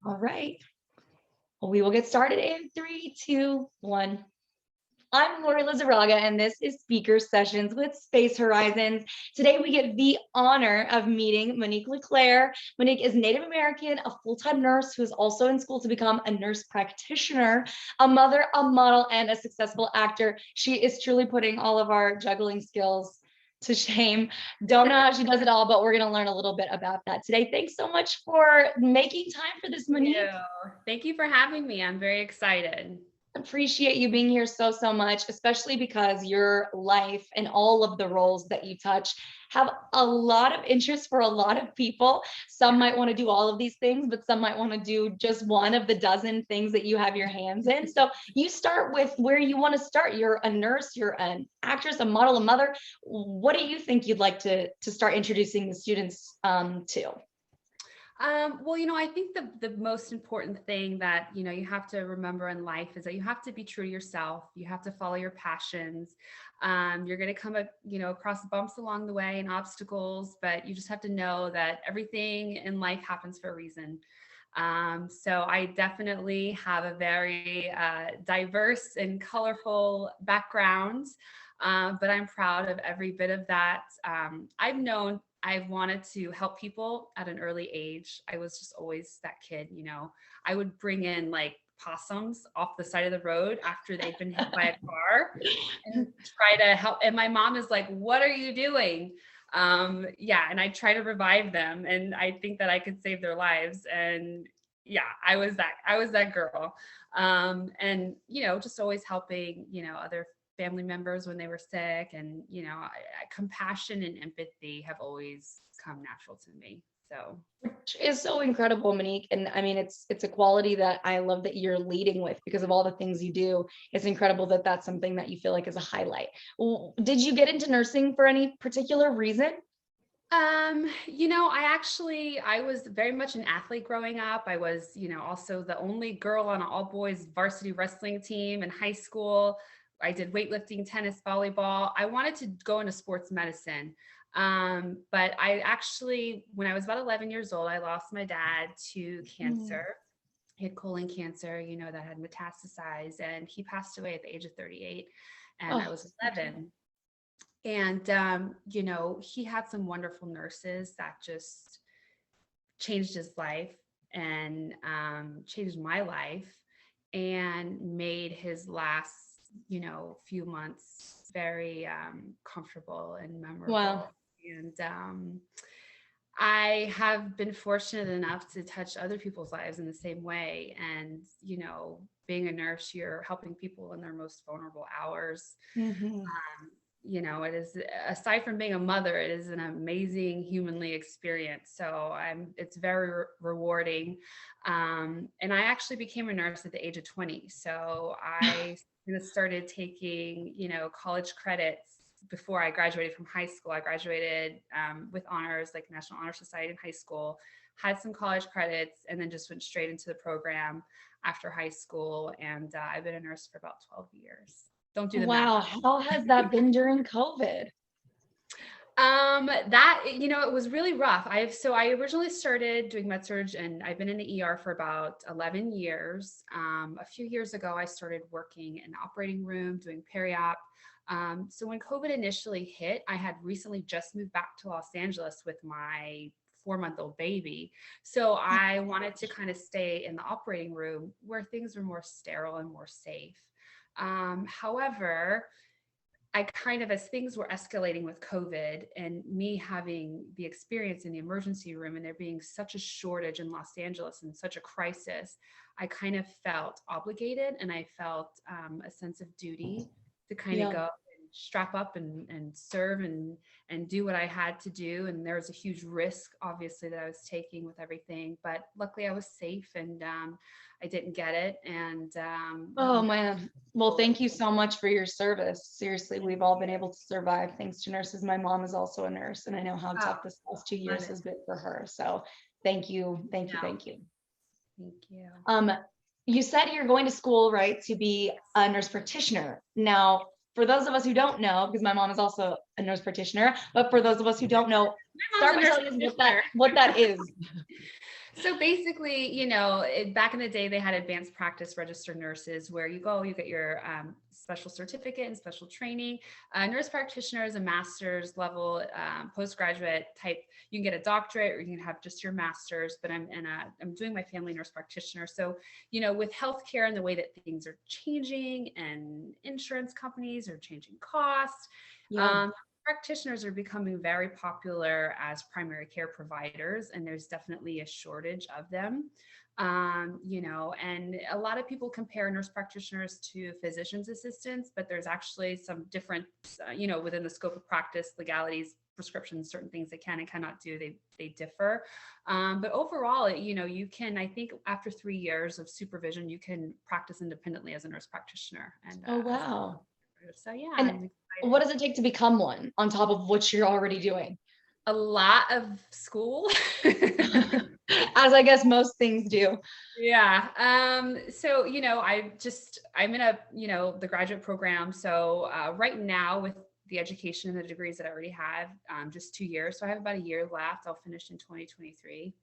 All right. Well, we will get started in 3, 2, 1. I'm Lori Lizarraga, and this is Speaker Sessions with Space Horizons. Today, we get the honor of meeting Monique Leclair. Monique is Native American, a full-time nurse who is also in school to become a nurse practitioner, a mother, a model, and a successful actor. She is truly putting all of our juggling skills to shame. Don't know how she does it all, but we're going to learn a little bit about that today. Thanks so much for making time for this, Monique. Thank you for having me. I'm very excited. Appreciate you being here so much, especially because your life and all of the roles that you touch have a lot of interest for a lot of people. Some might want to do all of these things, but some might want to do just one of the dozen things that you have your hands in. So you start with where you want to start. You're a nurse, you're an actress, a model, a mother. What do you think you'd like to start introducing the students to? Well, I think the most important thing that, you have to remember in life is that you have to be true to yourself. You have to follow your passions. You're going to come up, across bumps along the way and obstacles, but you just have to know that everything in life happens for a reason. So I definitely have a very diverse and colorful background, but I'm proud of every bit of that. I've wanted to help people at an early age. I was just always that kid, I would bring in like possums off the side of the road after they've been hit by a car and try to help. And my mom is like, "What are you doing?" And I try to revive them, and I think that I could save their lives. And yeah, I was that girl. And just always helping, other family members when they were sick, and compassion and empathy have always come natural to me. So, which is so incredible, Monique. And I mean, it's a quality that I love that you're leading with because of all the things you do. It's incredible that that's something that you feel like is a highlight. Did you get into nursing for any particular reason? I was very much an athlete growing up. I was, also the only girl on an all boys varsity wrestling team in high school. I did weightlifting, tennis, volleyball. I wanted to go into sports medicine. But I actually, when I was about 11 years old, I lost my dad to cancer. He had colon cancer, that had metastasized, and he passed away at the age of 38, and I was 11. And, he had some wonderful nurses that just changed his life and changed my life and made his last, few months very comfortable and memorable. Wow. And I have been fortunate enough to touch other people's lives in the same way. And, being a nurse, you're helping people in their most vulnerable hours. It is, aside from being a mother, it is an amazing humanly experience. So it's very rewarding. And I actually became a nurse at the age of 20. So I started taking, college credits before I graduated from high school. I graduated with honors, like National Honor Society in high school, had some college credits, and then just went straight into the program after high school. And I've been a nurse for about 12 years. Don't do the math. How has that been during COVID? It was really rough. I originally started doing med surg, and I've been in the ER for about 11 years. A few years ago, I started working in the operating room doing peri-op. So when COVID initially hit, I had recently just moved back to Los Angeles with my 4-month-old baby. So I wanted to kind of stay in the operating room where things were more sterile and more safe. However, I kind of, as things were escalating with COVID and me having the experience in the emergency room and there being such a shortage in Los Angeles and such a crisis, I kind of felt obligated, and I felt a sense of duty to kind of go and strap up and serve and do what I had to do. And there was a huge risk, obviously, that I was taking with everything, but luckily I was safe, and I didn't get it. And oh man, well, thank you so much for your service. Seriously, we've all been able to survive thanks to nurses. My mom is also a nurse, and I know how tough this last 2 years has been for her. So thank you. Thank you. You said you're going to school, right, to be a nurse practitioner. Now, for those of us who don't know, because my mom is also a nurse practitioner, but for those of us who don't know, start by telling us what that is. So basically, back in the day, they had advanced practice registered nurses where you go, you get your special certificate and special training. Nurse practitioner is a master's level, postgraduate type. You can get a doctorate or you can have just your master's, but I'm doing my family nurse practitioner. So, with healthcare and the way that things are changing and insurance companies are changing costs, Yeah. practitioners are becoming very popular as primary care providers, and there's definitely a shortage of them. And a lot of people compare nurse practitioners to physician's assistants, but there's actually some difference, within the scope of practice, legalities, prescriptions, certain things they can and cannot do, they differ. But overall, you can, I think after 3 years of supervision, you can practice independently as a nurse practitioner. And Oh, wow. so, yeah, And I'm what excited. does it take to become one on top of what you're already doing? A lot of school. As I guess most things do. Yeah. So, I'm in the graduate program. So, right now with the education and the degrees that I already have, just 2 years. So I have about a year left. I'll finish in 2023.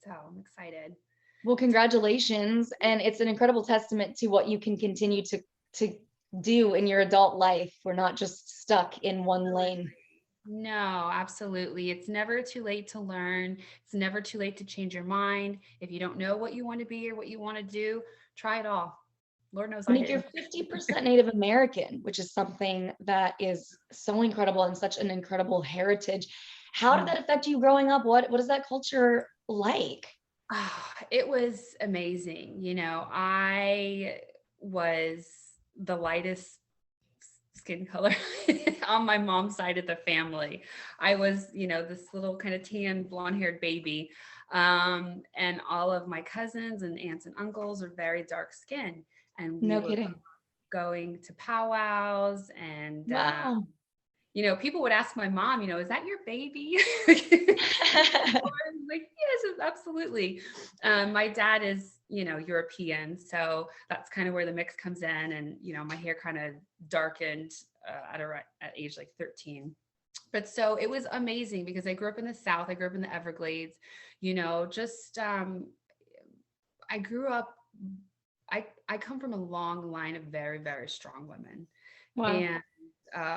So I'm excited. Well, congratulations. And it's an incredible testament to what you can continue to do in your adult life. We're not just stuck in one lane. No, absolutely. It's never too late to learn. It's never too late to change your mind. If you don't know what you want to be or what you want to do, try it all. Lord knows I Monique, you're didn't. 50% Native American, which is something that is so incredible and such an incredible heritage. How did that affect you growing up? What is that culture like? It was amazing. I was the lightest skin color on my mom's side of the family. I was, this little kind of tan blonde haired baby. And all of my cousins and aunts and uncles are very dark skinned. And we No were kidding. going to powwows and, Wow. people would ask my mom, is that your baby? I'm like, yes, absolutely. My dad is, European. So that's kind of where the mix comes in. And, my hair kind of darkened at age like 13. But so it was amazing because I grew up in the South. I grew up in the Everglades, just, I grew up, I come from a long line of very, very strong women. Wow. And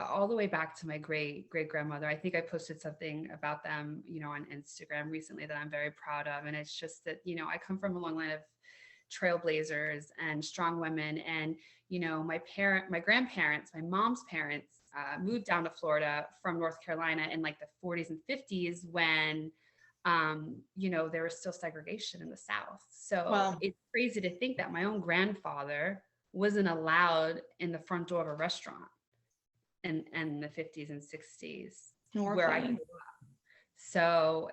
all the way back to my great grandmother. I think I posted something about them, on Instagram recently that I'm very proud of. And it's just that, I come from a long line of trailblazers and strong women. And, my grandparents, my mom's parents, moved down to Florida from North Carolina in like the 40s and 50s when, there was still segregation in the South. So Wow. it's crazy to think that my own grandfather wasn't allowed in the front door of a restaurant and the 50s and 60s where I grew Okay. up. So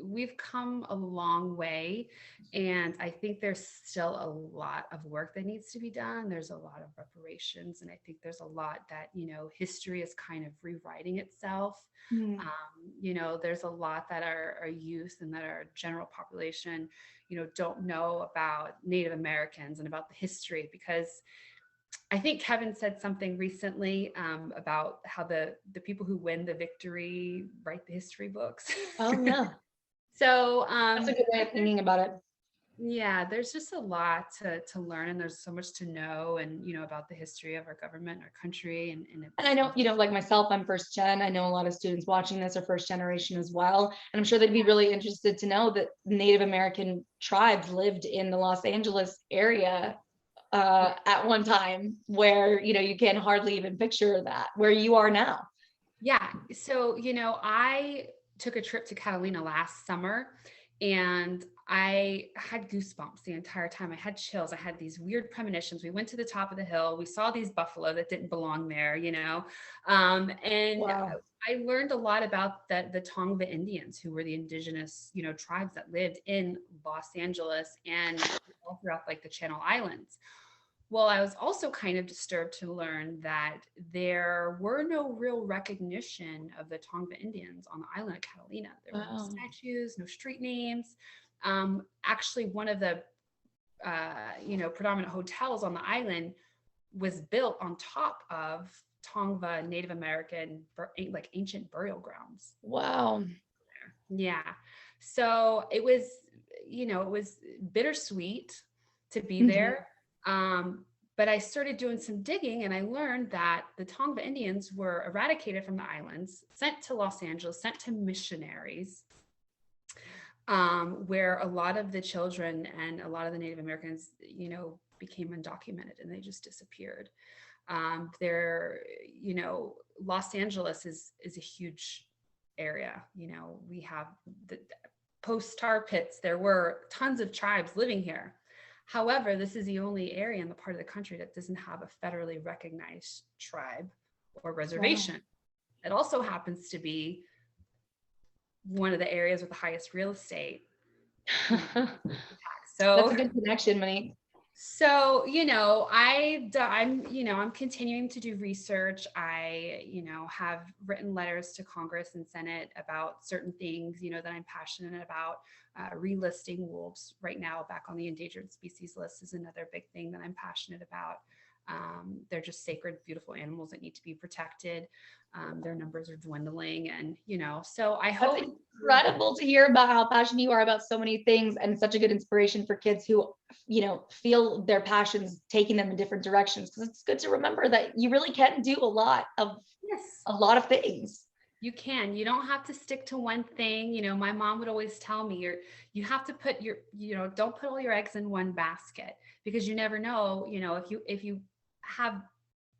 we've come a long way. And I think there's still a lot of work that needs to be done. There's a lot of reparations. And I think there's a lot that, history is kind of rewriting itself. Hmm. There's a lot that our youth and that our general population, don't know about Native Americans and about the history, because I think Kevin said something recently about how the people who win the victory write the history books. Oh, yeah. So That's a good way of thinking about it. yeah, there's just a lot to learn, and there's so much to know, and about the history of our government, our country, and And I know, like myself, I'm first gen. I know a lot of students watching this are first generation as well. And I'm sure they'd be really interested to know that Native American tribes lived in the Los Angeles area at one time where, you can hardly even picture that, where you are now. Yeah. So, I took a trip to Catalina last summer, and I had goosebumps the entire time. I had chills. I had these weird premonitions. We went to the top of the hill. We saw these buffalo that didn't belong there, and Wow. I learned a lot about the Tongva Indians, who were the indigenous, tribes that lived in Los Angeles and all throughout like the Channel Islands. Well, I was also kind of disturbed to learn that there were no real recognition of the Tongva Indians on the island of Catalina. There were no Wow. statues, no street names. Actually, one of the predominant hotels on the island was built on top of Tongva Native American like ancient burial grounds. Wow. Yeah. So it was, it was bittersweet to be Mhm. there. But I started doing some digging and I learned that the Tongva Indians were eradicated from the islands, sent to Los Angeles, sent to missionaries, where a lot of the children and a lot of the Native Americans, became undocumented and they just disappeared. There, Los Angeles is a huge area. We have the post tar pits. There were tons of tribes living here. However, this is the only area in the part of the country that doesn't have a federally recognized tribe or Wow. reservation. It also happens to be one of the areas with the highest real estate, tax. That's So a good connection, Monique. I'm continuing to do research. I, have written letters to Congress and Senate about certain things, that I'm passionate about. Relisting wolves right now back on the endangered species list is another big thing that I'm passionate about. They're just sacred, beautiful animals that need to be protected. Their numbers are dwindling, and so I That's hope. incredible to hear about how passionate you are about so many things, and such a good inspiration for kids who, feel their passions taking them in different directions. Because it's good to remember that you really can do Yes. a lot of things. You can. You don't have to stick to one thing. My mom would always tell me you have to put don't put all your eggs in one basket, because you never know, if you have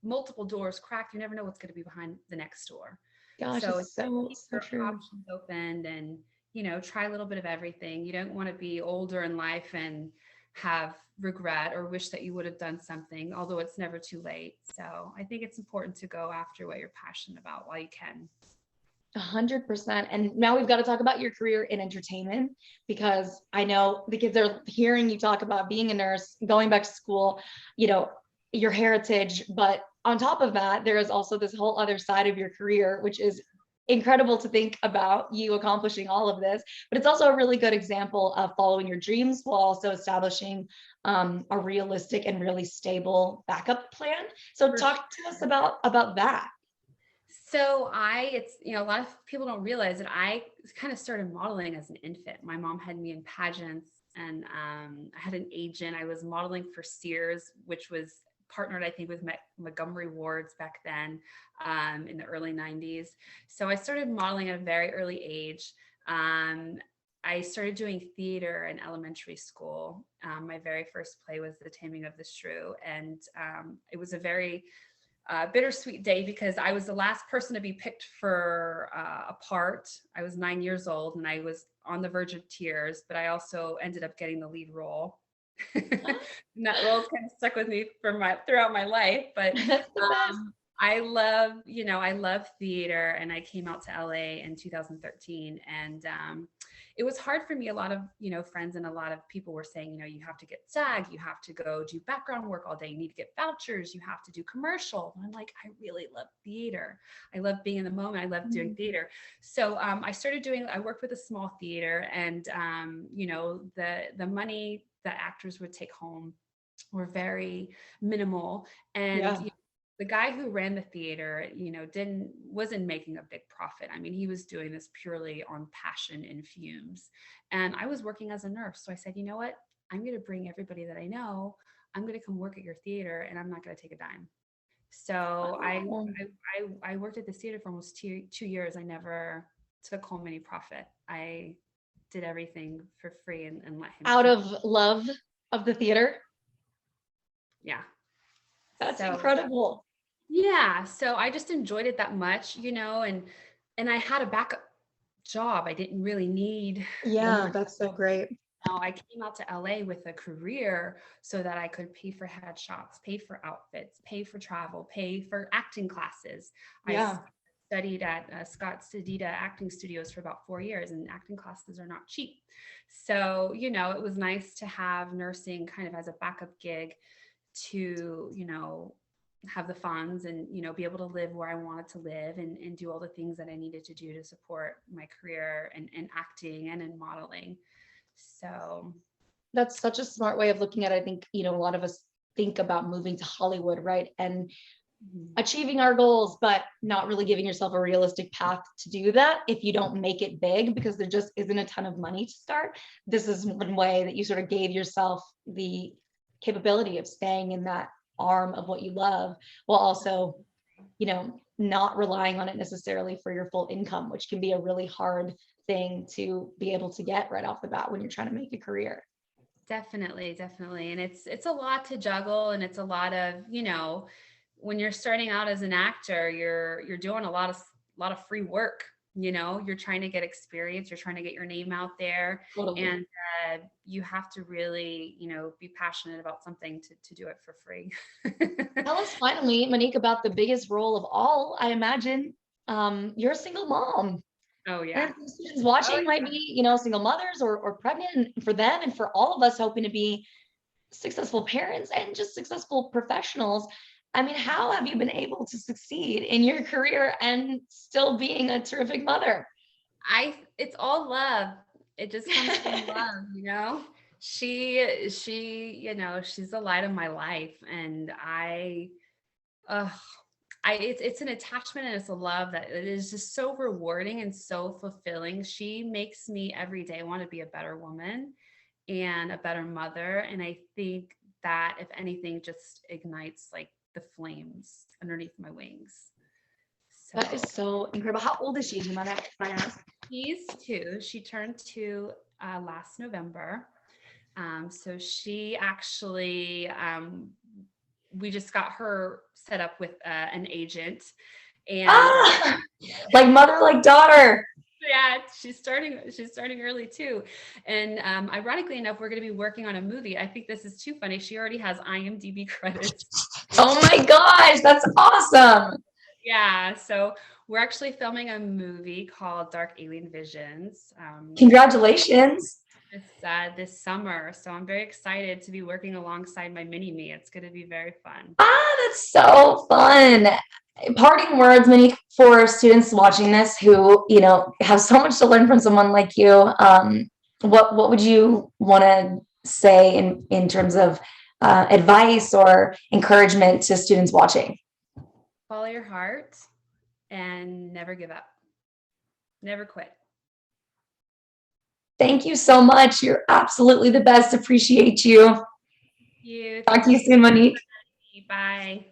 multiple doors cracked, you never know what's going to be behind the next door. Gosh, So it's it's good to so keep so your true. options open and, try a little bit of everything. You don't want to be older in life and have regret or wish that you would have done something, although it's never too late. So I think it's important to go after what you're passionate about while you can. 100%. And now we've got to talk about your career in entertainment, because I know the kids are hearing you talk about being a nurse, going back to school, you know, your heritage. But on top of that, there is also this whole other side of your career, which is incredible to think about you accomplishing all of this. But it's also a really good example of following your dreams while also establishing a realistic and really stable backup plan. So For talk to us about that. So it's, a lot of people don't realize that I kind of started modeling as an infant. My mom had me in pageants, and I had an agent. I was modeling for Sears, which was partnered, I think, with Montgomery Wards back then, in the early 90s. So I started modeling at a very early age. Um, I started doing theater in elementary school. My very first play was The Taming of the Shrew. And it was a very bittersweet day, because I was the last person to be picked for a part. I was 9 years old and I was on the verge of tears, but I also ended up getting the lead role. And that role's kind of stuck with me throughout my life. But That's the best. I love theater, and I came out to LA in 2013, and it was hard for me. A lot of, friends and a lot of people were saying, you have to get SAG, you have to go do background work all day, you need to get vouchers, you have to do commercials. And I'm like, I really love theater. I love being in the moment. I love doing theater. So I worked with a small theater, and the money that actors would take home were very minimal. And Yeah. the guy who ran the theater, wasn't making a big profit. I mean, he was doing this purely on passion and fumes. And I was working as a nurse. So I said, you know what? I'm going to bring everybody that I know. I'm going to come work at your theater, and I'm not going to take a dime. So Wow. I worked at this theater for almost 2 years. I never took home any profit. I did everything for free, and let him Out keep. of love of the theater. Yeah. That's So incredible. yeah, so I just enjoyed it that much, and I had a backup job. I didn't really need the Yeah, money. that's so great. I came out to LA with a career so that I could pay for headshots, pay for outfits, pay for travel, pay for acting classes. I Yeah. studied at Scott Sedita Acting Studios for about 4 years, and acting classes are not cheap. So, it was nice to have nursing kind of as a backup gig to, have the funds and, be able to live where I wanted to live, and do all the things that I needed to do to support my career in acting and in modeling. So That's such a smart way of looking at it. I think, a lot of us think about moving to Hollywood, right? And achieving our goals, but not really giving yourself a realistic path to do that if you don't make it big, because there just isn't a ton of money to start. This is one way that you sort of gave yourself the capability of staying in that arm of what you love, while also, not relying on it necessarily for your full income, which can be a really hard thing to be able to get right off the bat when you're trying to make a career. Definitely, definitely. And it's a lot to juggle, and it's a lot of, when you're starting out as an actor, you're doing a lot of free work. You're trying to get experience, you're trying to get your name out there, Totally. and you have to really, be passionate about something to do it for free. Tell us finally, Monique, about the biggest role of all. I imagine you're a single mom. Oh yeah. And students Oh watching might be, single mothers or pregnant, and for them and for all of us hoping to be successful parents and just successful professionals. I mean, how have you been able to succeed in your career and still being a terrific mother? It's all love. It just comes from love. She's the light of my life, and uh, it's an attachment, and it's a love that it is just so rewarding and so fulfilling. She makes me every day want to be a better woman and a better mother. And I think that if anything, just ignites like the flames underneath my wings. That is So so incredible. How old is she? Do you mind if I ask? she's 2. She turned 2 last November. So she actually, we just got her set up with an agent, and Ah, like mother, like daughter. yeah, she's starting early too. And ironically enough, we're going to be working on a movie. I think this is too funny. She already has IMDb credits. Oh my gosh, that's awesome. Yeah, so we're actually filming a movie called Dark Alien Visions. Congratulations. This summer. So I'm very excited to be working alongside my mini me. It's going to be very fun. Ah, that's so fun. Parting words, Monique, for students watching this who, have so much to learn from someone like you. What would you want to say in terms of advice or encouragement to students watching? Follow your heart and never give up. Never quit. Thank you so much. You're absolutely the best. Appreciate you. Thank you. Talk Thank to you you so soon, Monique. much. Bye.